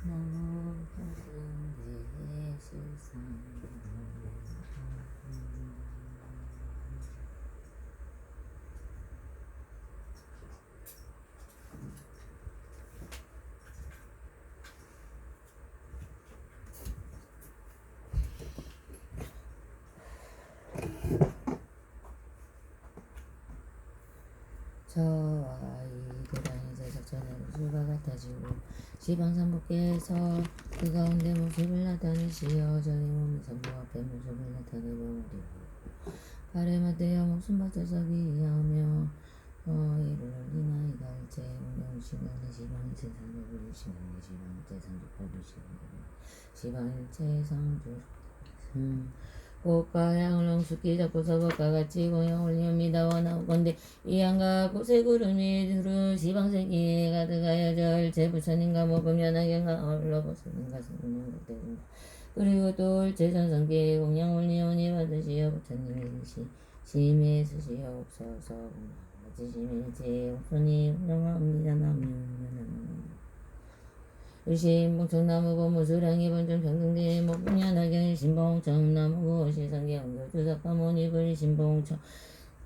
너무 힘든 내 세상. 저 아이들아이서 작전의 우수가 같아지고 지방산복께서 그 가운데 모습을 나타내시어 저희 몸의 선부 앞에 모습을 나타내려 오리고 발에 맞대어 목숨 바쳐서 비하며 이를 올리나이다. 일체 운명시간의 지방의 세상을 부리시는 지방의 재상주 받으시는 지방일체 상주 꽃과 향을 엉숙히 잡고 서것과 같이 공양 올리옵니다. 원하건대 이양과 꽃의 구름이 두루 시방세기에 가득하여 절제 부처님과 모금연하경과 어울러 벗으는가 성는 것들인가 그리고 또 일체전성기에 공양 올리오니 받으시어 부처님의 일시 심에 쓰시옵소서. 맞으시면 옥손이 운영합니다. 남유연합니다. 일심봉청나무 고무수량이 번좀 평등대 목분야나경 신봉청나무 시성계 엉교주사파모니 불신봉청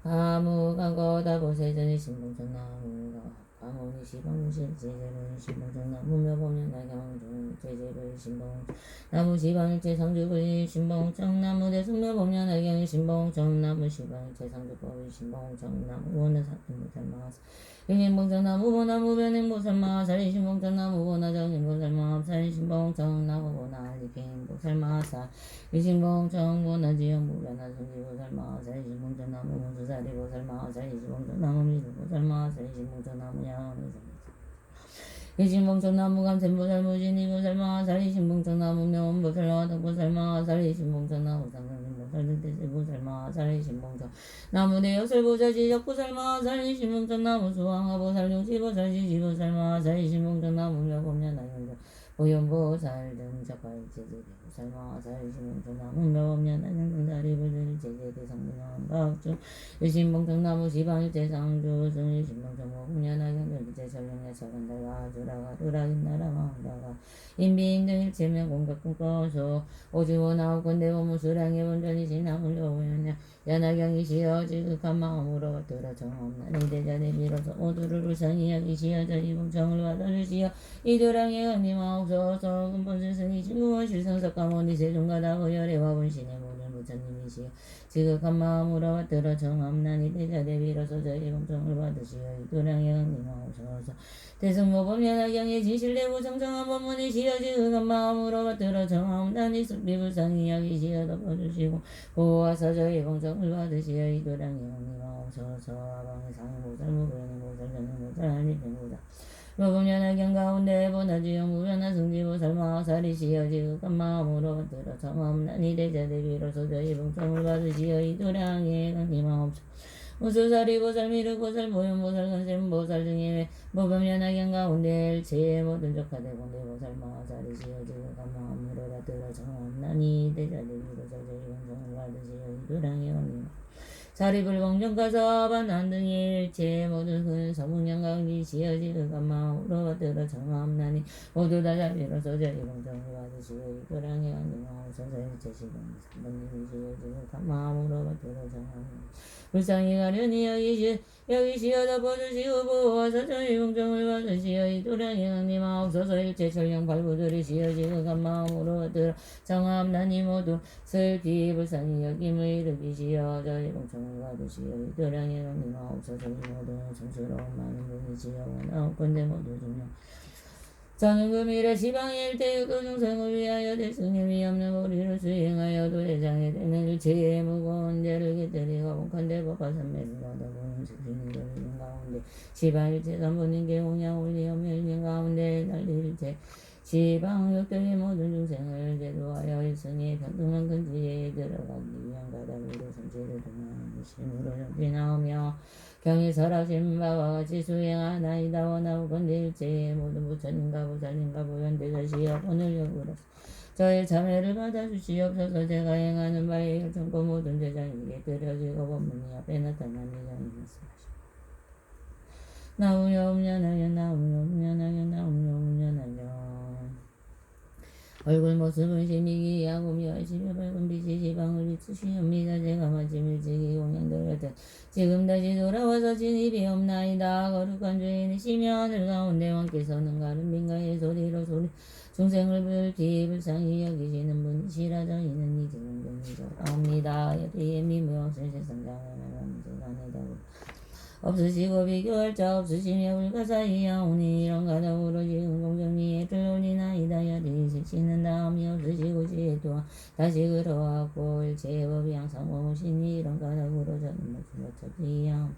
가무간거다 보세전이 신봉청나무가 가모니 시방무실 제제를 신봉청나무 묘보면 나경중 제제를 신봉나무 시방일체 상주불 신봉청나무 대승묘보면 나경 신봉청나무 시방일체 상주법을 신봉청나무 원하사건 못할마사 영행봉청나무 보나무 변행보살마 살리신봉청나무 보나 정행보살마 살리신봉청나무 보나 알리행보살마사 유신봉청 보나 지영보변나 성지보살마 살리신봉청나무 무수사리보살마 살리신봉청나무 미루보살마 살리신봉청나무 야미살마 유신봉청나무 감샘보살무진이보살마 살리신봉청나무 명보살마 덕보살마 살리신봉청나무 상승보살득대세보살마 살리신봉청 나무대여설보살 지적보살마 살리신봉청나무 수왕하보살 용시보살 지지보살마 살리신봉청나무 묘법년나영자 오연보살 등작발제제대보살마 살리신봉청나무 묘법년나영자리불들 제제대성문왕각주 유신봉청나무 지방일제상주 승유신봉청모 국년하경절기제설령야차간다가 주라가 두라긴나라마다가 인비인등일체면 공격궁꺼서 오지원아홉건대보무 수량의 본전이신 나물려오였냐 연하경이시여 지극한 마음으로 들어 정없나니 대자대 밀어서 오두를 우상이여기시여 저희봉청을 받아주시어 이도량의 은님하옵소서 근본스승이신 무원실성석가모니 세종가다고 열애화본신의 모든 부처님이시여 지극한 마음으로 들어 정없나니 대자대 밀어서 저희봉청을 받으시어 이도량의 은님하옵소서 대승모범 연하경의 진실내부 정정한 법문이시여 지극한 마음으로 들어 정없나니 습비불상이 여기시어 덮어주시고 보호하사 저희봉청을 받으시어 이도량의 은님하옵소서 아방의 상보살 무변의 보살 전능보살 한리평보살 모금연하경 가운데 보나지영 무변한 승지보살 마살이시여 지극한 마음으로 들어 정없나니 대자대비로서 저희봉청을 받으시어 이도량의 은님하옵소서 우수사리보살 미륵보살 보현보살 건샘보살 등의 모범연하경 가운데 일체의 모든 조카대공대보살 마살이시여 지극한 마음으로 들어 정없나니 대자대비로서 저희봉청을 받으시어 이도량의 은님 사리불공정가서 반한등의 일체 모든 큰 서문양강지시여 지극한 마음으로 들어 정함나니 모두 다 자비로서 저희봉청을 받으시고 이도량의 안녕하옵소서 일체시공 삼번님이시여 지극한 마음으로 들어 정함나니 불쌍히 가련히 여기시어 덮어주시고 보호하사 저희봉청을 받으시어 이도량의 안녕하옵소서 일체 천령 발부들이시여 지극한 마음으로 들어 정함나니 모두 슬피 불쌍히 여김을 일으키시어 저희봉청을 받으시어 이도량의 은님하옵소서 이 모든 성스러운 많은 분이시여 원하옵건대 모두 중령 저는 금일에 지방의 일대육도 중생을 위하여 대승님이 없는 우리를 수행하여 도대장에 되는 일체의 무거운 죄를 깃들이고 복한대 법화산매를 얻어보는 스승이 되는 가운데 지방일체 선부님께 공양 올리오며 있는 가운데 날릴체 지방 육등의 모든 중생을 제도하여 일승의 평등한 근지에 들어가기 위한 가닥으로 성체를 등하는 심으로 정진하오며 경이 설하신 바와 같이 수행하나이다. 원하옵건대 일체의 모든 부처님과 보살님과 보현대자시여 오늘 역으로서 저의 참회를 받아주시옵소서. 제가 행하는 바에 결정코 모든 제자님께 드려지고 법문이 앞에 나타난 이장이 말씀하시오. 나무여음연하여 나무여음연하여 나무여음연하여 얼굴 모습은 신이기 야곱이 하시며 밝은 빛이 지방을 비추시옵니다. 제가 마침 일찍이 공양되었던 지금 다시 돌아와서 진입이 없나이다. 거룩한 주인이시며 하늘 가운데 왕께서는 가른 민가의 소리로 중생을 불쌍히 여기시는 분이시라. 저희는 이 지금 돌아옵니다. 여기에 미묘하신 세상장을 문제가 없으시고 비교할 자 없으시며 불가사의하오니 이런 가닥으로 지은 공정리에 들올리나이다. 여리시는 다음이 없으시고 지혜 또한 다시 그러하고 일체의 법이 항상 모으시니 이런 가닥으로 저는 모습 어쩌지야.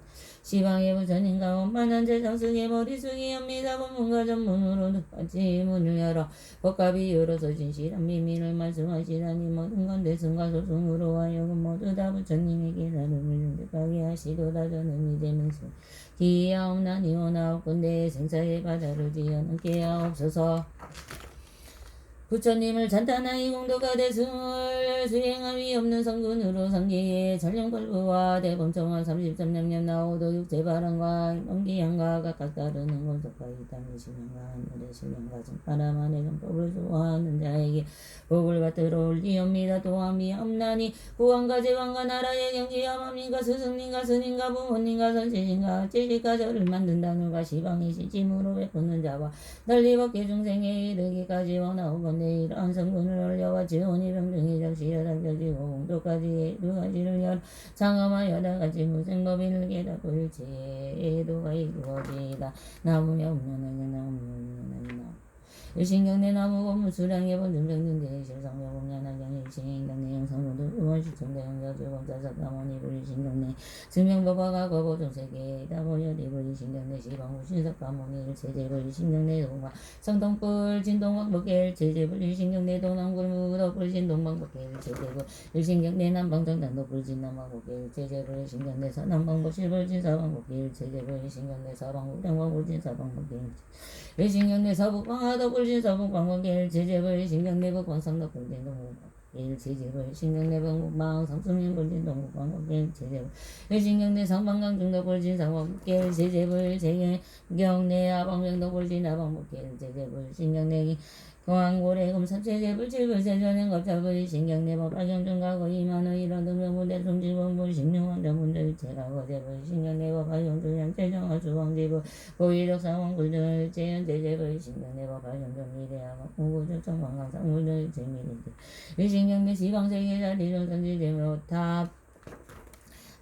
시방의 부처님과 원만한 제정승의 머리숙이옵니다. 본문과 전문으로 똑같이 문을 열어 법값이 열어서 진실한 비밀을 말씀하시다니 모든 건 대승과 소승으로 하여금 모두 다 부처님에게 나름을 정직하게 하시도다. 저는 이제는 기하옵나니 오나옵건대 생사의 바다를 지어넘게 하옵소서. 부처님을 찬탄하이 공덕가 대승을 수행함이 없는 성군으로 상계의 전령벌부와 대범청한 33념념 나오도 육체바람과 명기양과 각각 다르는 공덕과 이땅의 신령과 하늘의 신령과 정파라만의 정법을 수호하는 자에게 복을 받들어 올리옵니다. 또한 미없나니 구왕과 제왕과 나라의 경지와 만민과 스승님과 스님과 부모님과 선생님과 제식과 저를 만든 단울과 시방의 시침으로 베푸는 자와 널리 벗게 중생에 이르기까지 원하오건 내 이러한 성분을 올려와 지원이 병중이 적시여 당겨지고 공도까지 두 가지를 열 장엄하여 다같이 무생법인을 깨닫고 일체의 도가 이루어지이다. 나무며 없냐나냐 나무며 일신경내 나무고 무수량의 본중정등대 실성명 공연하경 일신경내 영상로도 의원시청대 영자주범자석가모니 불일신경내 증명법화가 거보종세계 다보여리불 일신경내 시방구 신석가모니 일체제불 일신경내 동방 성동불 진동왕법계 일체제불 일신경내 동남굴 무덕불 진동방법계 일체제불 일신경내 남방정단도불 진남방법계 일체제불 일신경내 서남방법 실불 진사방법계 일체제불 일신경내 서방구 영광불 진사방법계 일신경내 서북방하덕불 진서북방법계 일체제불 일신경내 북방성덕불 진동북 일체제불 일신경내 북방 성수민불 진동북방법계 일체제불 일신경내 성방강 중덕불 진상법계 일체제불 일체경내 하방명덕불 진하방법계 일체제불 일신경내 공항고래 금삼체제불 칠불세전행 겁자불 일신경내법 박영중가고 이만의 이런 등명부대 송지본불 십룡원자문들 일체가거제불 일신경내법 박영중양 최정화 주왕제불 고위력상황불들 일체연제제불 일신경내법 박영중미래하고 공구적정관광상물들 일체미래들 일신경내 지방세계자리정선지제묘탑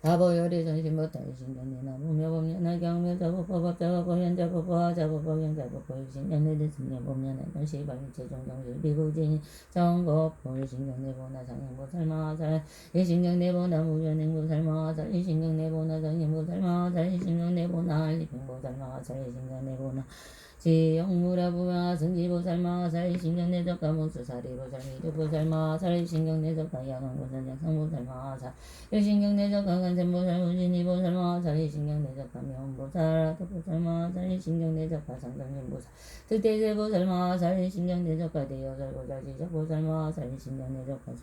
다보열의 전신부터 일신경내 나무묘법연하 경묘자법법 현자법법 영자법법 일신경내 대승려법연하 전시방일체 종정실 비구진 정법법 일신경내 보나 상행보 설마화살 일신경내 보나 무변행보 설마화살 일신경내 보나 상행보 설마화살 일신경내 보나 알리핑보 설마화살 일신경내 보나 지영무라부마 승지보살마살 일신경내적가 목수사리보살 미륵보살마살 일신경내적가 야광보살 약상보살마살 일신경내적가 간센보살 무진이보살마살 일신경내적가 명보살 아토보살마살 일신경내적가 상당연보살 득대제보살마살 일신경내적가 대여살보살 지적보살마살 일신경내적가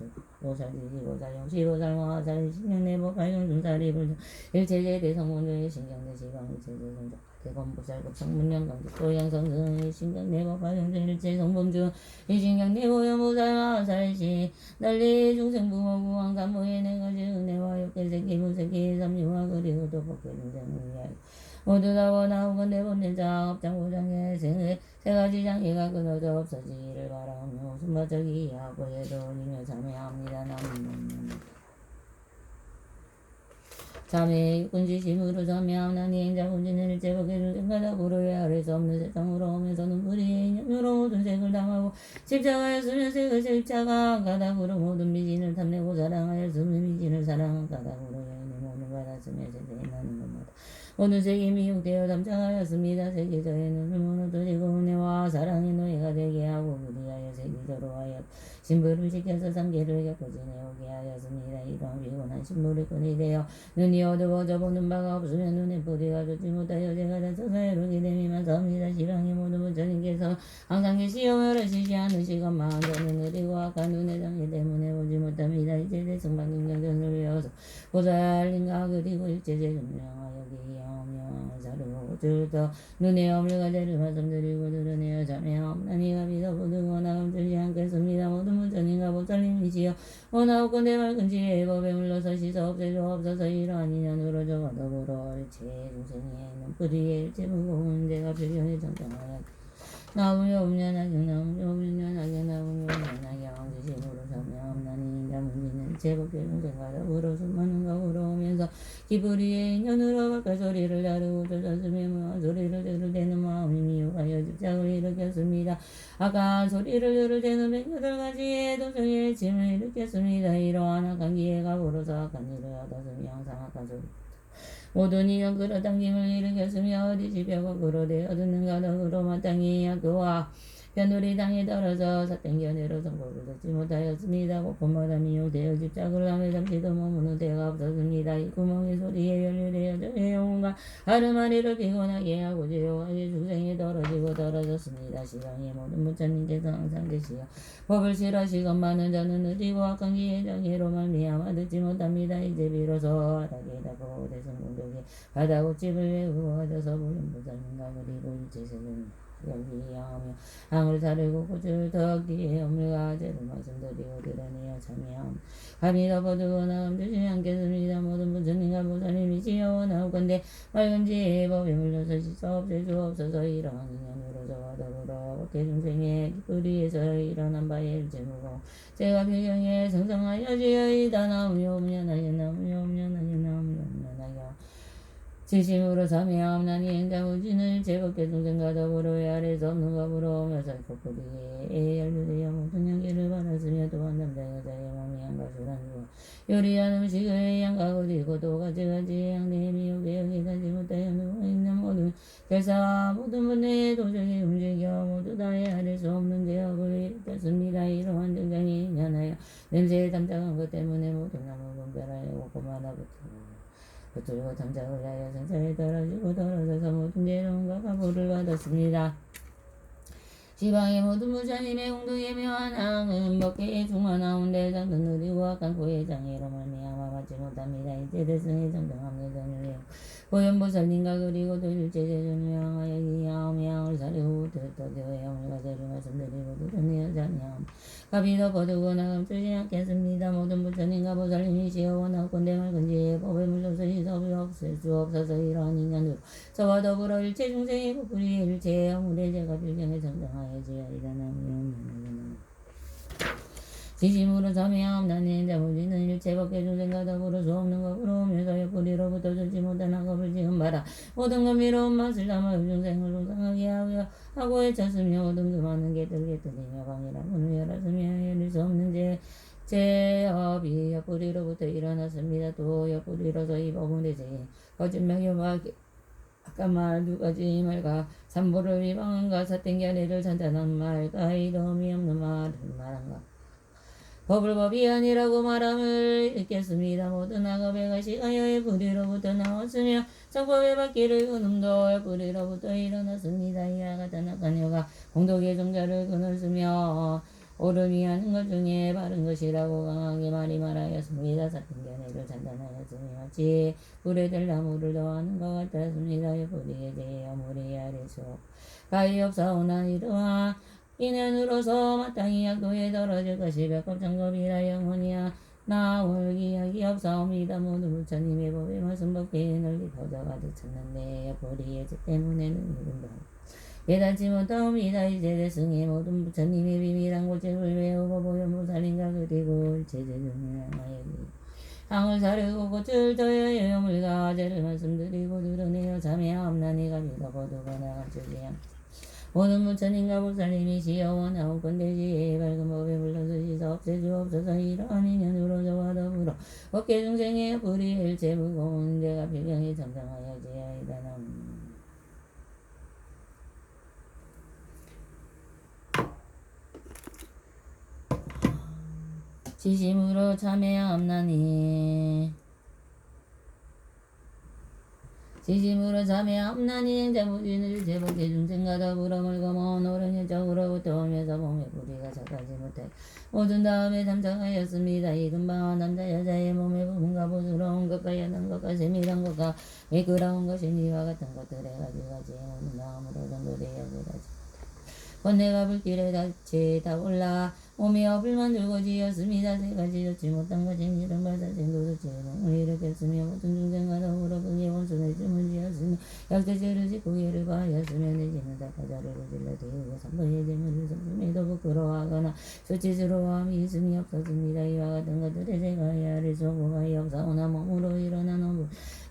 보살 지지보살 영시보살마살 일신경내보살 용중사리보살 일체제 대성문중 일신경내 지방 일체제 성적 대검보살급 성문영강직 도양성승 일신경내법 발용중 일체성범중 일신경내보여보살마살시 널리 중생부모구왕 간모의 내가지 은혜와 욕계세계 무세계 삼유와 그리고 도법계중생의하여 모두 다 원하고 내본된 자업장고장의 생의 세 가지 장애가 끊어져 없어지기를 바라며 숨바짝이 하고에도 올리며 참여합니다. 참회 육군지심으로 참여하나니 행자군지는 일제법계를 생각하고로야 아래 수 없는 세상으로 오면서는 불의의 이념으로 모든 색을 당하고 십자가였으면 색을 십자가 가닥으로 모든 미진을 탐내고 사랑하였으면 미진을 사랑한 가닥으로 여인의 모든 받았으며 세상에 나는 것마다 모든 색이 미혹되어 담장하였습니다. 세계저의 눈을 무너뜨리고 은혜와 사랑의 노예가 되게 하고 그리하여 세계저로 하여 신부를 지켜서 상계를 겪고 지내오게 하였습니다. 이러한 피곤한 신부를 끈이 되어 눈이 어두워져 보는 바가 없으면 눈에 뿌리가 좋지 못하여 제가 다쳐서 이르게 됨이만 섭니다. 시방의 모든 부처님께서 항상 계시어 여러 시시 않으시건만 저는 느리고 악한 눈의 장애 때문에 보지 못합니다. 이제 대승방경전을 외워서 보살인가 그리고 일제제 증명하여 기하며 자르고 들더 눈에 어물과 대를 말씀드리고 들으내어 자매하옵나니 가비서 보등거나 감추지 않겠습니다. 손선생님이시여 원하옵건대 맑은 지혜의 법에 물러서 씻어 없애주옵소서. 이러한 인연으로 저와 더불어 일체 중생의 뿌리에 일체 무거운 데가 불경에 정정하여 나무여 음련하게 나무여 음련하게 나무여 음련하게 왕지심으로 사명하옵나니 인자문지는 제법계 중생과 더불어 수많은 가우러 오면서 기쁘리의 인연으로 바깥 소리를 다루고 젖었으며 무한 소리를 들을 때는 마음이 미혹하여 집착을 일으켰습니다. 아까 소리를 들을 때는 108가지의 도성의 짐을 일으켰습니다. 이러한 악한 기회가 불어서 악한 일을 하다스며 항상 악한 소리 모든 이는 끌어당김을 일으켰으며 어디 집벽을 끌어대어 듣는가 더불어 마땅히 학교와 변우리 땅에 떨어져 사땡겨내로 성공을 듣지 못하였습니다. 곳곳마다 미혹되어 집착을 하며 잠시도 머무는 데가 없었습니다. 이 구멍의 소리에 연류되어 저의 영혼과 아르마리를 피곤하게 하고 제어하여 중생에 떨어졌습니다. 시강의 모든 부처님께서 항상 계시어 법을 싫어하시건 많은 자는 느리고 악한 기의 정의로 말미암아 듣지 못합니다. 이제 비로소 하락에 닿고 대성공덕에 바다꽃집을 외우고 하셔서 보는 부처님과 그리고 일체 세계는 여기하며 항을 사르고 꽃을 덕기에 오물과 죄를 말씀드리고 드러내어 참여함 감히 덮어두고 나음 주시지 않겠습니다. 모든 부처님과 보살님이시여 원하옵건대 맑은 지혜의 법에 물려서 씻어 없애주옵소서. 이러한 인연으로 저와 더불어 법계 중생의 뿌리에서 일어난 바에 일체무고 제가 배경에 성성하여 지어이다. 나무여 음련하여 나무여 음련하여 나무여 음련하여 진심으로 사매하옵나니 행자무지는 제법계 중생과 더불어 외아래 수 없는 법으로 오면서 폭포리에 연루되어 모든 연기를 받았으며 또한 남자 여자의 몸이 양과 술안주와 요리한 음식을 양과 그리고 또 가지가지 양내의 미혹에 여기까지 못하여 누워있는 모든 결사와 모든 분야의 도적이 움직여 모두 다 헤아릴 수 없는 제약을 일으켰습니다. 이러한 등장이 인연하여 냄새에 담당한 것 때문에 모든 나무 분별하여 고마나부터 붙들고 담장을 하여 생사에 떨어져서 모든 죄로움과 가보를 받았습니다. 지방의 모든 부처님의 공덕에 묘한 항은 법계의 중화나온 대장도 느리고 악한 고의 장애로 말미암아 받지 못합니다. 이제 대승의 정정함을 전율해 보현보살님과 그리고 또 일제 제전을 향하여 이하오며 향을 사리고 뜻도되어 영을과 제를 말씀드리고 두드니어 자니함 갑이 덮어두고 나감 주지 않겠습니다. 모든 부처님과 보살님이시여 원하건대 맑은 지혜의 법에 물러서 시섭이 없을 수 없어서 이러한 인연으로 저와 더불어 일체 중생의 부풀이 일체의 영물의 제가 빌경에 정정하여 지어이다. 나무는 지심으로 참여하옵나니 인자무지는 일체 법계 중생과 더불어 수 없는 법으로 오면서 옆구리로부터 주지 못한 학업을 지은 바라 모든 감미로운 맛을 담아 중생을 동상하게 하고 해쳤으며 모든 그 많은 개들게 뜨리며 방이라 문을 열었으며 열릴 수 없는 제업이 옆구리로부터 일어났습니다. 또 옆구리로서 이 법문의 제 거짓말과 아까 말 두 가지 말과 삼보를 위방한가 사땡겨내를 산탄한 말과 이름이 없는 말을 말한가 법을 법이 아니라고 말함을 읽겠습니다. 모든 악업의 가시가여의 뿌리로부터 나왔으며 성법의 바퀴를 그놈도 뿌리로부터 일어났습니다. 이와 같은 악한 여가 공덕의 종자를 끊었으며 옳음이 하는 것 중에 바른 것이라고 강하게 말하였습니다. 사등견해를 잔단하였으며 마치 불에 들 나무를 더하는 것 같았습니다. 뿌리에 대하여 물에 아래서 가히없사오나 이러한 인연으로서 마땅히 약도에 떨어질 것이 백겁장겁이라 영원히야 나올 기약이 없사옵니다. 모든 부처님의 법의 말씀 법계에 널리 퍼져 가득 찼는데 뿌리의 죄 때문에는 누군가 깨닫지 못하옵니다. 이제 대승의 모든 부처님의 비밀한 골책을 외우고 보현보살님과 그리고 일체제중에 하여기 항을 사르고 꽃을 더하여 영물과 죄를 말씀드리고 드러내어 참여하옵나니 감히 덮어두거나 감추지 않겠습니다. 모든 부처님과 보살님이시여 원하옵건대 지혜의 밝은 법에 물러서 씻어 없애주옵소서. 이러한 인연으로 저와 더불어 법계 중생의 불이 일체 무거운 데가 필경에 정정하여 지하이다. 지심으로 참여하옵나니 지심으로 참여하옵나니 행자무진을 제법계 중생과 더불어 멀거먼 오른 혈적으로부터 오면서 몸의 부리가 작하지 못해 모든 다음에 담장하였습니다. 이른바 남자 여자의 몸의 부분과 부스러운 것과 연한 것과 세밀한 것과 미끄러운 것이 이와 같은 것들에 가지가지 모든 다음으로 정도되어 그다지 번뇌가 불길에 다 올라 오며 불만 들고 지었습니다. 세 가지 좋지 못한 것이 이런 발사생도 좋지 못을 일으켰으며 모든 중생과 더불어 그의 원수의 쯤을 지었으며 약대죄를 짓고 예를 가하였으며 내지는 닭가자를 질러 대우고 삼번의 재물을 섬김에도 부끄러워하거나 수치스러워함이 있음이 없었습니다. 이와 같은 것들에 제가 헤아릴 수 없고 가히 없사오나 몸으로 일어난 어부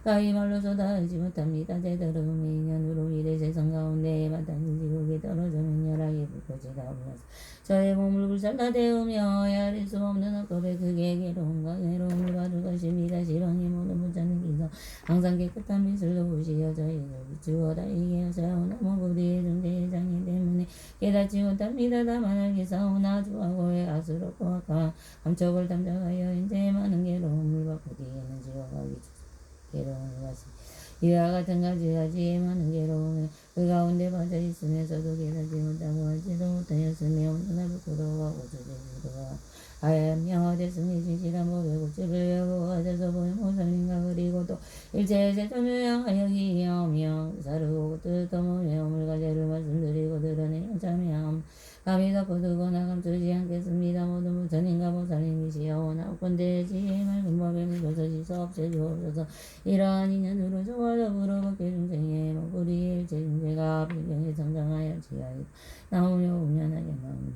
가히 말로서 다 알지 못합니다. 제더러움의 인연으로 이래 세상 가운데 마땅히 지옥에 떨어져 맹렬하게 불꽃이 다올라서 저의 몸을 불살라 대우며 헤아릴 수 없는 헛겁에 그게 괴로움과 괴로움을 받을 것입니다. 시방의 모든 부자는 기서 항상 깨끗한 빛을 놓으시어 저희를 비추어다 이게 하사오나 모구리의 존재의 장애 때문에 깨닫지 못합니다. 다만 알기사오나 주하고 외아스럽고 악한 감촉을 담당하여 현재 많은 괴로움을 받고 뒤에는 지옥하기 괴로움을 받습니다. 이와 같은 가지가지의 많은 괴로움에 그 가운데 빠져 있으면서도 깨닫지 못하고 알지도 못하였으며 온전하 부끄러워하고 주제주도와 하야며 대승의 진실한 법의 국집을 여부하셔서 보모살림과 그리고 또 일체의 세점을 향하여 기여하며 사르고 뜻떠모며 물과제를 말씀드리고 드러내어 참여함 감히 덮어두거나 감추지 않겠습니다. 모든 부처님과 보살님이시여오나 없건대 지혜의 맑은 법에 묻어서 씻어 없애주옵소서. 이러한 인연으로 저와 더불어 법계 중생의 먹구리의 일체 중생가 불경에 성장하여 지하이다. 나오며 운연하게 나오며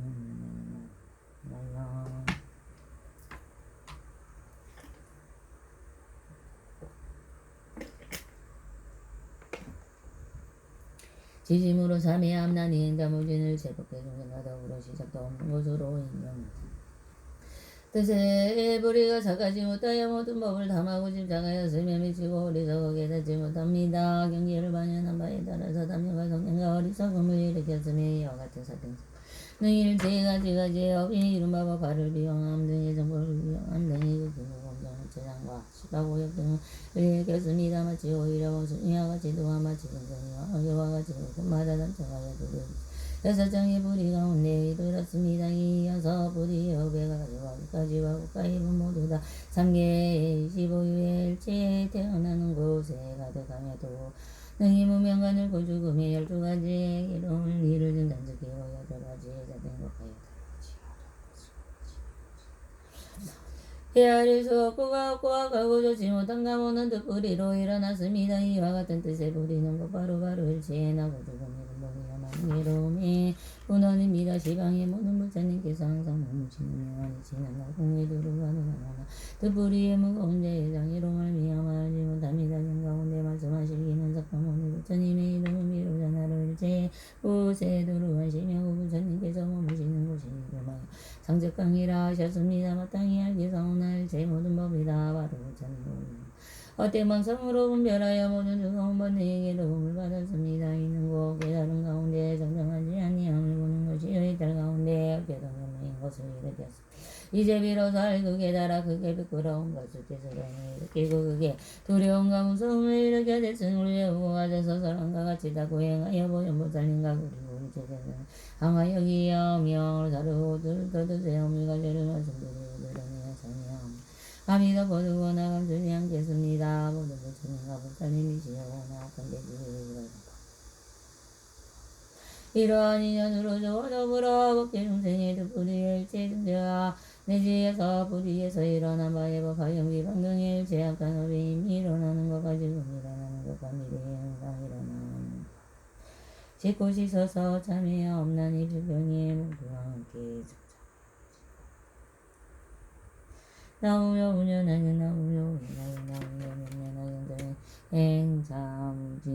나야 지심으로 삼의 암난이 인다무진을 제법계 중생과 더불어 시작도 없는 것으로 인정하다. 뜻에 불의가 착하지 못하여 모든 법을 탐하고 집착하였으며 미치고 어리석게 닫지 못합니다. 경계를 반영한 바에 따라서 담력과 성령과 어리석음을 일으켰으며 이와 같은 사등성 능일체 가지가지의 업이 이른바 법화를 비용함 등의 정보를 비용함 등의 그 기무공정을 재상과 시가고역 등을 일으켰습니다. 마치 오히려 원숭이와 같이 도와 마치 근성이와 어겨와 같이 금마다 단청하여 두르 여섯 장의 불이 가운데 이르렀습니다. 이어서 불이 여배가 가지와 끝까지와 국가입은 모두 다 3개 25유의 일체에 태어나는 곳에 가득하며도 능히 무명간을 고죽음에 12가지의 괴로움을 이루는 단적이요 8가지의 자된 것하여 헤아릴 수 없고 가고 좋지 못한 가모는 뜻불이로 일어났습니다. 이와 같은 뜻의 불이는 곧 바로 일체에 나고 죽음이 근본이야만 괴로움이 근원입니다. 시방의 모든 부처님께서 항상 머무시는 영원히 지난 공에 두루가는 하나 뜻불이의 무거운 제장이로 말미암아 알지 못합니다. 가운데 말씀하시기는 석가모니 부처님의 이름은 미루자 나로 일체에 곳에 두루하시며 부처님께서 머무시는 곳이 이름하여 상적강이라 하셨습니다. 마땅히 알기사오나 일체 모든 법이다 바로 부처님입니다. 어때망성으로 분별하여 모든 즐거운 번뇌의 괴로움을 받았습니다. 이는 곧 깨달은 가운데 정정하지 아니함을 보는 것이 이달 가운데 어깨동연맹인 것을 일으켰습니다. 이제 비로소 알고 깨달아 그게 부끄러운 것을 깨달음을 일으키고 그게 두려움과 무서움을 일으켜 대승을 외우고 가져서 사람과 같이 다 고행하여 보현보살님과 그리고 일체되는 항하여 기여하며 사르고 들떠드세요. 물과제를 말씀드리고 드러내어 참여함 감히 덮어두거나 감추지 않겠습니다. 모든 부처님과 보살님이시여오나 건대지를 이러한 인연으로 저와 더불어 법계 중생의 뜻불이의 일체 존재와 내지에서 불의에서 일어난 바의 법화영비 방경의 일체 악한 업이 이미 일어나는 것과 지금 일어나는 것과 미래에 항상 일어나는 씻고 씻어서 참여야 없나니 불경의 모두와 함께 나오며 운연하여 나오며 운연하여 나오며 운연하여 행사무지는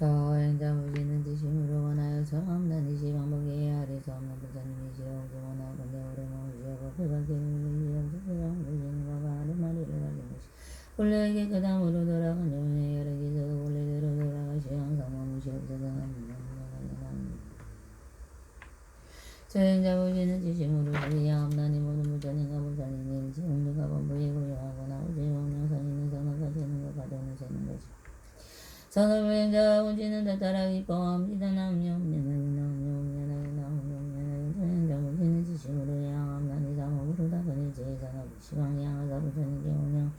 저행자 무지는 지심으로 원하여 처음난 이시 방법에 아래서 없는 부처님이 지어오지 원하고 근데 오래모 지어고 그밖에는 이시영 무지는 바바 아래 마리를 가진 것이 원래에게 그다음으로 돌아간 영혼의 여러 기서 원래대로 돌아가시 항상 머무시 없어서 저행자 무지는 지심으로 자리야 없나니 모든 부처님과 부처님이 지금도 가본부에 고려하거나 오직 영상이 있는 선화가 되는 것 가져오는 세는 것이 선업여행자 무지는 다따라 기뻐합니다. 남용면하게 저행자 무지는 지심으로 양함나니 사목으로 다그니 제사나 시방 양하사 부처님 경영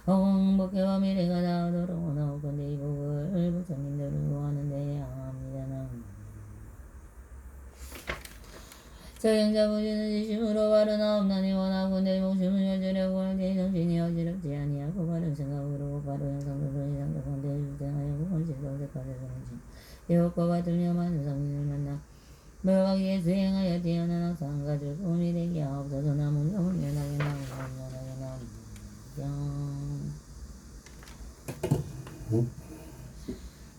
허공복회와 미래가 닿도록 원하고 건데 이 복을 부처님들을 구하는데 양합니다. 저행자 무지는 지심으로 바르나옵나니 원하고 내 목숨을 여주려고 할때 정신이 어지럽지 아니하고 바른 생각으로 바로 형상으로 이상적한 데를 주장하여 구원실도 색깔에서는지 이것과 같으며 많은 성인을 만나 멸하기에 수행하여 뛰어난 학상 가지고 꿈이 되게 하옵소서. 나무 영원하게 나무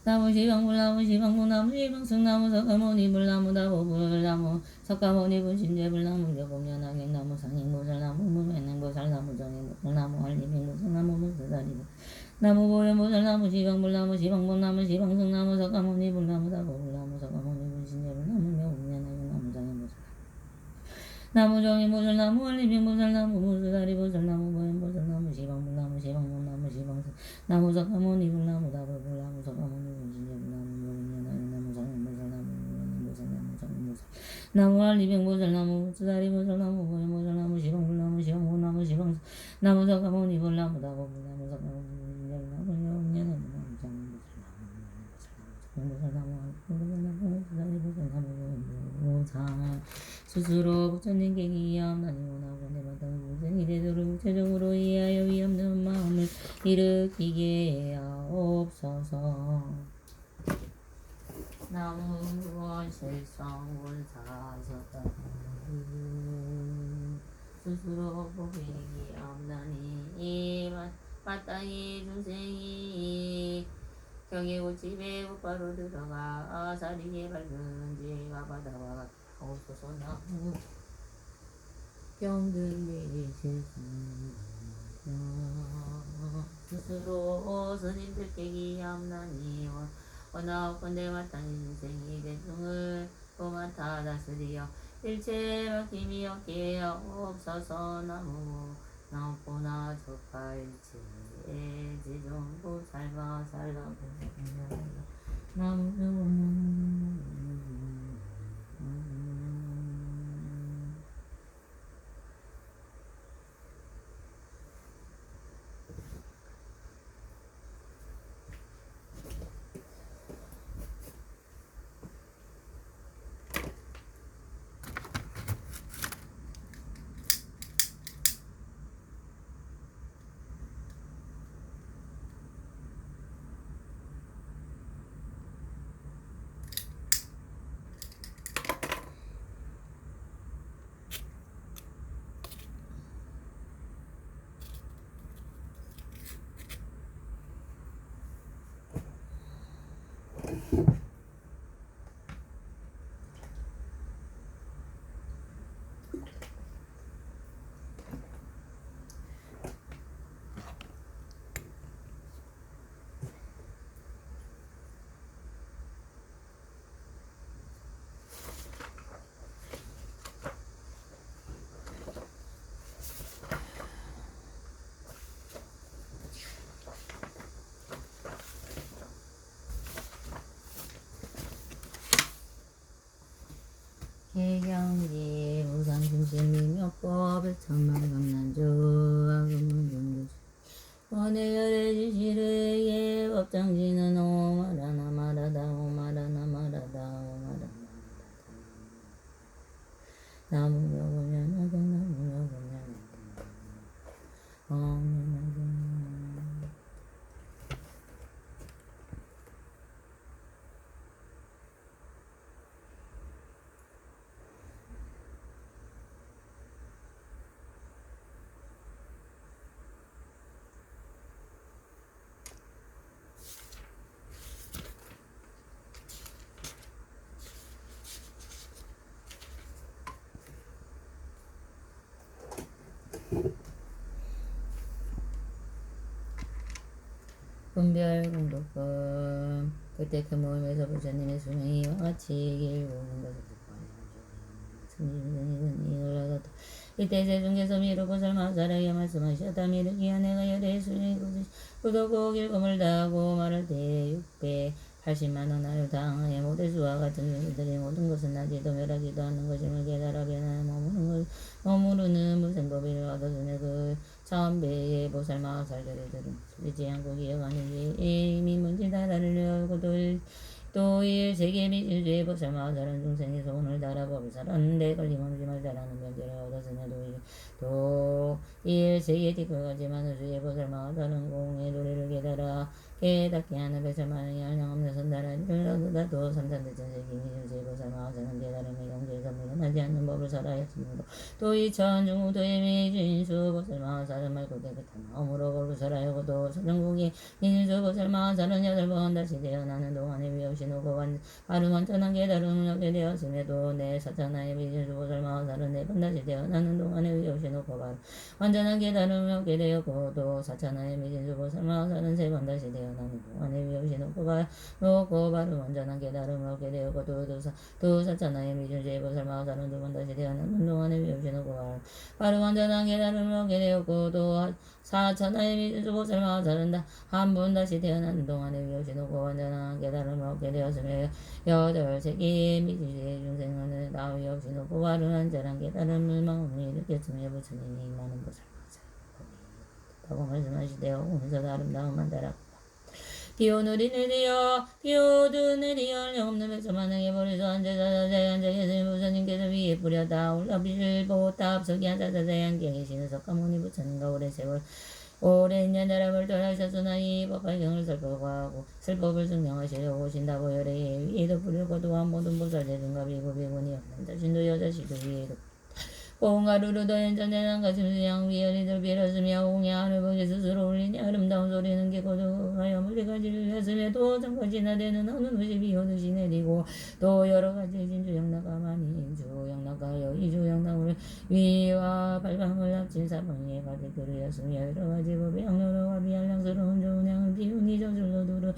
나무 시방불나무 시방불나무 시방승나무 석가모니 불나무 다보불나무 석가모니 분신제불나무 격음연하객나무 상행보살나무 무맹보살나무 정행보살나무 한림행보살나무 무스다리보 나무 보현보살나무 시방불나무 시방불나무 시방승나무 석가모니 불나무 다보불나무 석가모니 분신제불나무 격음연하객나무 상행보살 나무 정행보살나무 한림행보살나무 무스다리보살나무 보현보살나무 시방불나무 시방불나무 시방승 나무 석가모니 불나무 다보불나무 석가모니 나무 한림행보살나무 무스다리보살나무 보현보살나무 시방불나무 시방불나무 시방 나무 석가모니 불나무 다보불나무 석가모니 스스로 부처님께 기함나니 원하고 내마땅 무생이 되도록 구체적으로 이해하여 위없는 마음을 일으키게 하옵소서. 나무 원실성원사서다 스스로 보기기 없나니 이 마땅히 중생이 경이고 집에 곧바로 들어가 아사리에 밝은 지혜가 바다와 같아옵소서. 나무 병들리 실성 스스로 스님들께 기함나니 원하옵건대 마땅히 중생이 대중을 도맡아 다스리어 일체 맡김이 없게 하옵소서. 나무 나무보나 적발체 지종고 살가 살라고 나무 개경지 무상중생이몇법을 천만강난조 아금문정교주 원해열의 지시르에게 법장지는 오마라나 마라다 오마라나 마라다 오마라나 나무여보면 어경 나무여보면 어경 분별공덕법 그때 그 모임에서 부처님의 수명이 이와 같이 길고는 것을 승진이 올라갔다. 이때 세중께서 미루고 설마사라게 말씀하셨다. 미루기야 내가 열의 수명이 구독고 길금을 다하고 말할 때 680만원 하여 당하에 모대수와 같은 일들이 모든 것은 나지도 멸하지도 않는 것임을 깨달아 변하여 머무르는 무생법을 얻어주네. 그 참배의 보살마살들은 쓰지 않고 기억하니 이미 문지다라를 열고 또일 세계 미주의 보살마살은 중생의 소원을 달아 법을 살았는데 걸림없이 말자라는 명제를 얻었으며 또일 세계 티끌같지만 우주의 보살마살은 공의 도리를 깨닫게 하는 배설만이 한량없는 선달한 일러두다 또 삼산대천세기 미주의 보살마살은 깨달음의 경제에서 물러나지 않는 법을 살아였으므로 또 이천중우도의 미주인수 보살마살은 맑고 깨끗한 마음으로 법을 살아야고 또 서정국의 미주인수 보살마살은 8번 다시 태어나는 동안에 위없이 오고 바로 완전한 깨달음을 얻게 되었음에도 내 사차나의 미주인수 보살마살은 4번 다시 태어나는 동안에 위없이 놓고 바로 완전한 깨달음을 얻게 되었고 또 사차나의 미주인수 보살마살은 3번 다시 태어나는 동안에 위없이 놓고 바로 완전한 깨달음을 얻게 되었고 또 사차나의 미주인수 보살마살은 2번 다시 태어나는 동안에 위없이 놓고 바로 완전한 깨달음을 얻게 되었고 또 사천하의 미주인수 보살마살은 한 번 다시 태어나는 동안에 위없이 놓고 완전한 깨달음을 얻게 되었으며 8세기의 미주의 중생은 나 위없이 놓고 바로 완전한 깨달음을 마음에 일으켰으며 부처님이 많은 보살마살을 말씀하시되어 오면서 아름다운 만다라 디오드네리얼 영없는 백성만하게 버려서 앉아자자자에 앉아계신 부처님께서 위에 뿌렸다 올라비를 보다 앞서기 앉아자자에 앉게 계시는 석가모니 부처님과 오랜 연자람을 떠나셨으나 이 법화경을 설법하고 설법을 증명하시려 오신다고 열에 위에도 뿌리고 또한 모든 보살들과 비구비군이 없는 자신도 여자시도 위에도 공가루루도 연전대난 가슴수 양위열이들 빌었으며 공양하늘 보기 스스로 울리니 아름다운 소리는 기고도하여 물리가지를 했음에도 잠깐지나 되는 어느 것이 비오듯이 내리고 또 여러가지 진주영락가 많이 주영락가여 이주영락을 위와 발광을 합친 사방에 가득 그르였으며 여러가지 법의 양로로와 비한량스러운 좋은 양을 비운이 저절로 두르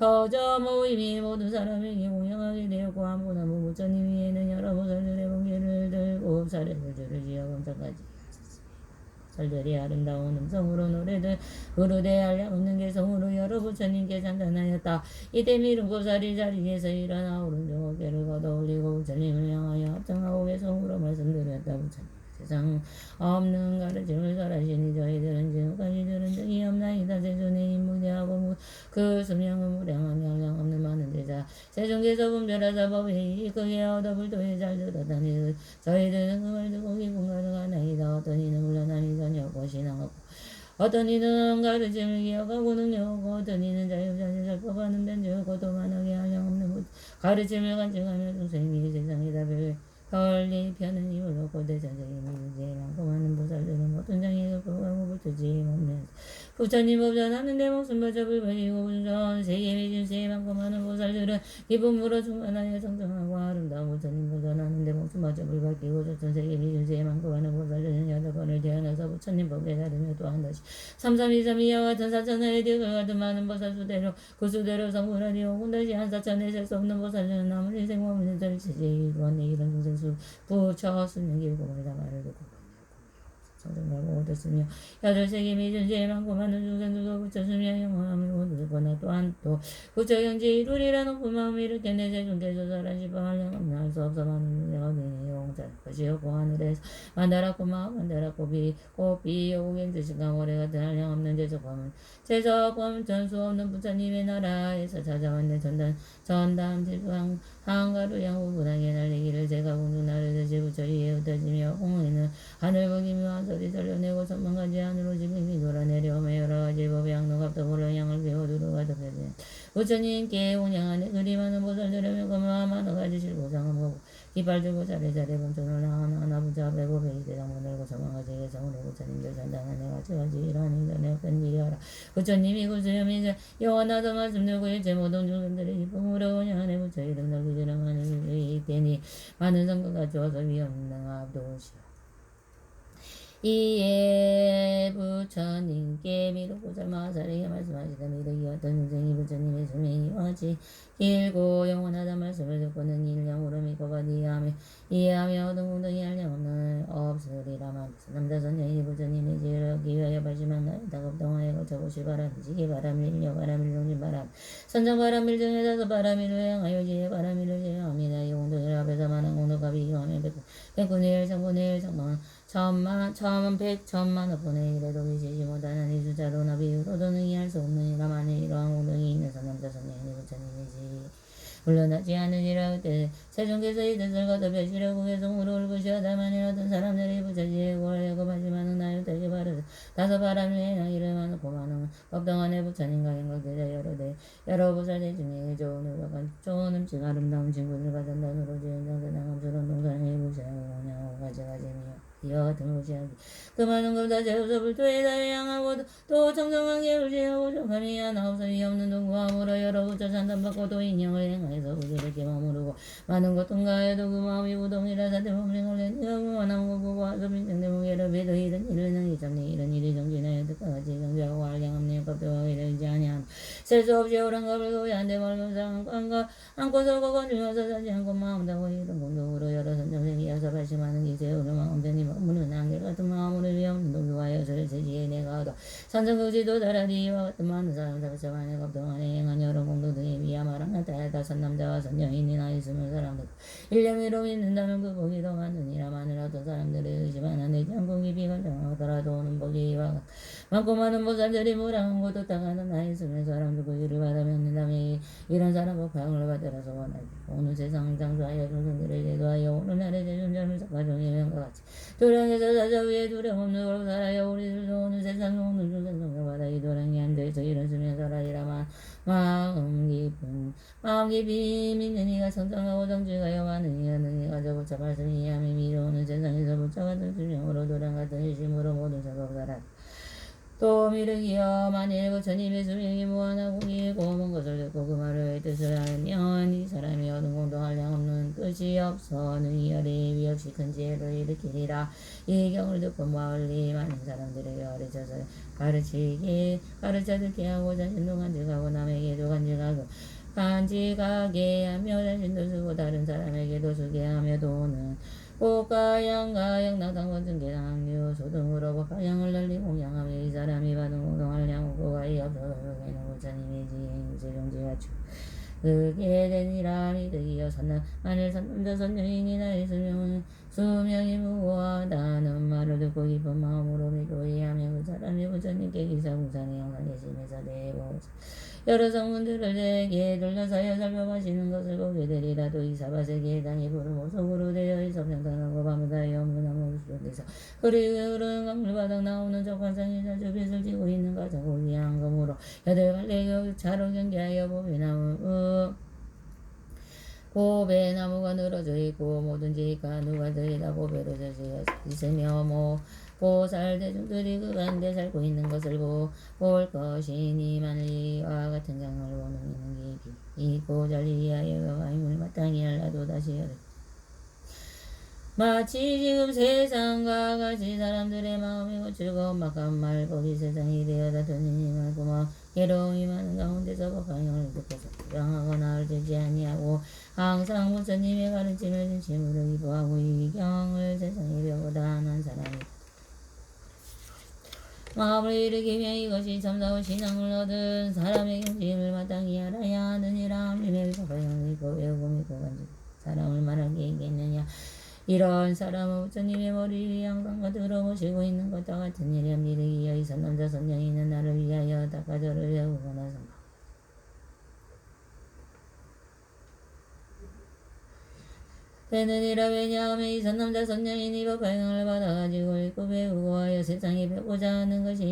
퍼져 모임이 모든 사람에게 공양하게 되었고 아무나 부처님 위에는 여러 보살들의 번개를 들고 사례를 지어 검사까지 보살들이 아름다운 음성으로 노래들 부르되 한량없는 개성으로 여러 부처님께 찬탄하였다. 이때 미룬 보살이 자리에서 일어나 오른쪽 어깨를 걷어 올리고 부처님을 향하여 합장하고 개성으로 말씀드렸다. 부처님 세상 없는 가르침을 설하시니 저희들은 지금까지 들은 적이 없나이다. 세존의 인무대하고 그 수명은 무량하며 한량없는 많은 제자 세종께서 분별하사 법에 크게 얻어 불도에 잘 들었다니 저희들은 그 말 듣고 기분 가득하나이다. 어떤 이는 물러남이 전혀 없고 신앙 없고 어떤 이는 가르침을 기억하고 능력하고 어떤 이는 자유자재 설법하는 변주하고 또 만하게 한량없는 가르침을 간증하며 중생이 세상에다 별리 편은 이유를 얻고 대전적인 이유제 많고 많은 보살들은 모든 장애를 극복하고 붙지 없는 부처님 법전하는데 목숨 버접을 버리고 전 세계 미준세에 많고 많은 보살들은 기쁨으로 충만하여 성정하고 아름다운 부처님 법전하는데 목숨 버접을 밝히고 전 세계 미준세에 많고 많은 보살들은 8번을 태어나서 부처님 법에 따르며 또한 다시 3323이와 같은 사천의 득을 같은 많은 보살 수대로 그 수대로 성불하리오 군다시 한 사천에 셀 수 없는 보살들은 남은 인생 몸을 설치지 이번 이런 중생 부처 수명 길고물다 말을 듣고 성정하고 얻었으며 8세기 미준세에 많고 많은 중생들도 부처수며 영원함을 얻었거나 또한 또 부처경지 이루리라 높은 마음을 일으켜 내 세중께서 설하시바 한량없는 할 수 없어 많은 여기니 용자 것이었고 하늘에서 만다랐고 마음 만다랐고 비꽃비 오경지신가 모래 같은 한량없는 제석범 전수 없는 부처님의 나라에서 찾아왔네 전담 지수왕 한가루 양호분하게 날리기를 제가 공중 나르듯이 부처 위에 흩어지며 공에는 하늘 보기며 한 소리 설려내고 천만가지 하늘로 지붕이 돌아내려오며 여러가지 법의 양로갑도 보령양을 배워두루 가득하지 부처님께 온양하네 그리 많은 보살들으며 그마 많아가지 실고상을 보고 깃발 들고 자리자리 본천을 하나하나 부자 배고 베이 대장문 들고 천만가지 개성으로 부처님들 산다는 내가 저가지 일하는 전에 어떤 일이하라 부처님이 구수염이 영원하다 말씀 들고 일체 모든 중생들의 기쁨으로 온양하네 부처 이름 넓이 들어가는 일이 있대니 많은 성도가 주어서 위없는 압도시오 이에 부처님께 미루고자 마사리에 말씀하시다 미루기 어떤 인생이 부처님의 수명이 같이 길고 영원하다 말씀을 듣고는 일령으로 믿고가 이해하며 얻은 공덕이 한량없는 없으리라만 남자 선녀이 부처님의 지혜를 위하여 발심한 나의 다급동화에 거쳐보시 바람 지기 바람 일려 바람 일용진 바람 선정 바람 일정에 다서 바람 일을 향하여 지혜 바람 일을 제어합니다. 이 공덕을 앞에서 말한 공덕과 비교하면 백분의 일 상분의 일 상만 천만 백천만 억분의 일에도 미치지 못하는 이 숫자로나 비유로도 능히할 수 없는 이라 만일 이러한 공덕이 있는 남자 선녀이 부처님이지 물러나지 않으니라. 그때 세종께서 이 뜻을 거둬 벼시려고 계속 물어올으시어다 만일 어떤 사람들이 부처지에 구하려고 발심하는 나였다기 바르다 다섯 바람을 해양 이름하는 고만은 법당안에 부처님과 행각되자 여러 보살대 중에 좋은 의박한 좋은 음식 아름다운 친구들 가전단으로 지은장 대당함스러운 동산에 부셔오냐 가져가지며 이와 같은 무시하기 그 많은 것 다 제우서 불토에 다 향하고 또 정성한 계를 제하고 적함이 하나 없어 이 없는 동구함으로 여러 부처 산단받고 또 인형을 행하여서 우리를 머무르고 많은 것 통과해도 그 마음이 우동이라 사대 범생을 내니하고 원한 거 보고 와서 빈정대 무게를 배도 이런 일은 이점니 이런 일이 정진하여 뜻까지 정지하고 알량없는 법도 이르지 아니함 셀수 없이 오랑갑을 고야한데 멀면상 안고서 건중해서 사지 않고 마음다고 이런 공동으로 여러 선정생이어서 발심하는 이세 오르망 엄전이 머무는 안개 같은 마음으로 위험한 동교와 여서를 제지에 내가 얻어 선정극지도 다라리 이와 같은 많은 사람 사처만의 겁동안에 행한 여러 공동등의 미야마랑 나타나다 선남자와 선여인이나 있으면 사람들 일념이로 믿는다면 그 복이 더 많으니라. 마늘 어떤 사람들을 의심하나 내지 않고 깊이 간정하더라도 오는 복이 많고 많은 보살들이 무량한 곳도 땅하는 나 있으면 사람들 그 일을 받아 믿는다면 이런 사람 복방을 받으라서 원하지. 오늘 세상을 장수하여 조선들을 제도하여 오늘날의 제존자를 가정의 명과 같이 도량에서 사자 위에 두려움 없는 걸로 살아요. 우리들도 오늘 세상 오늘 조선 성경받아 이 도량에 앉아있어 이런 수면 살아이라만 마음 깊이 믿는 이가 성장하고 정직하여 많은 이가 능히가 저부처 말씀이 이함이 미루오는 세상에서 부처 같은 수명으로 도량 같은 일심으로 모든 사법 살아 또 미르기여 만일 부처님의 수명이 무한하고 길고 먼 것을 듣고 그 말을 뜻을 알면 이 사람이 얻은 공동할 양 없는 뜻이 없어 능히 열이 위없이 큰 지혜를 일으키리라. 이 경을 듣고 멀리 많은 사람들에게 가르쳐 듣게 하고 자신도 간직하고 남에게도 간직하게 하며 자신도 쓰고 다른 사람에게도 쓰게 하며 도는 꽃과 양과 양나당권 증계당류 소등으로 법과 양을 널리 공양하며 이 사람이 받은 공동할 양 그와 이 없어서 그에는 부처님의 지혜 세종지가 그게 되니라. 믿으기여 만일 선남자 선녀인이나 있으면 수명이 무고하다는 말을 듣고 깊은 마음으로 믿고 이해하며 그 사람이 부처님께 기사공산의 영상 계심에서 내고 여러 성문들을 내게 돌려서여 살펴보시는 것을 보게 되리라. 또 이 사바세계의 땅이 푸른 보석으로 되어 있어 평탄하고 밤다에 없는 나무 수련에서 그리고 흐르는 강물 바닥 나오는 적환상이 자주 빛을 지고 있는 가자고 위한 검으로 여덟 갈래 차로 경계하여 보배나무가 늘어져 있고 모든지 가누가 들이다 보배로 젖어 있으며 보살 대중들이 그 가운데 살고 있는 것을 볼 것이니 만일 이와 같은 장을 보는 이는 깊이 있고 전리하여 와임을 마땅히 하려도 다시 하리. 마치 지금 세상과 같이 사람들의 마음이 고치고 막한 말법이 세상이 되어다 드니 말고마 괴로움이 많은 가운데서 법방향을 듣고서 불안하거나 알지 아니하고 항상 부처님의 가르침을 진심으로 기뻐하고 이 경을 세상에 배우다 한 사람이 마음을 일으키며 이것이 참다운 신앙을 얻은 사람의 경지임을 마땅히 알아야 하느니라. 하나님의 법방향을 믿고 외우고 믿고 간직 사람을 말하게 있겠느냐. 이런 사람은 부처님의 머리 위에 항상 들어보시고 있는 것과 같은 일이야. 미르기여 이 선남자 선녀인은 나를 위하여 닦아저를 외우거나 선방 되느니라. 왜냐하면 이 선남자 선녀인이 법행을 받아가지고 읽고 배우고 하여 세상에 배우고자 하는 것이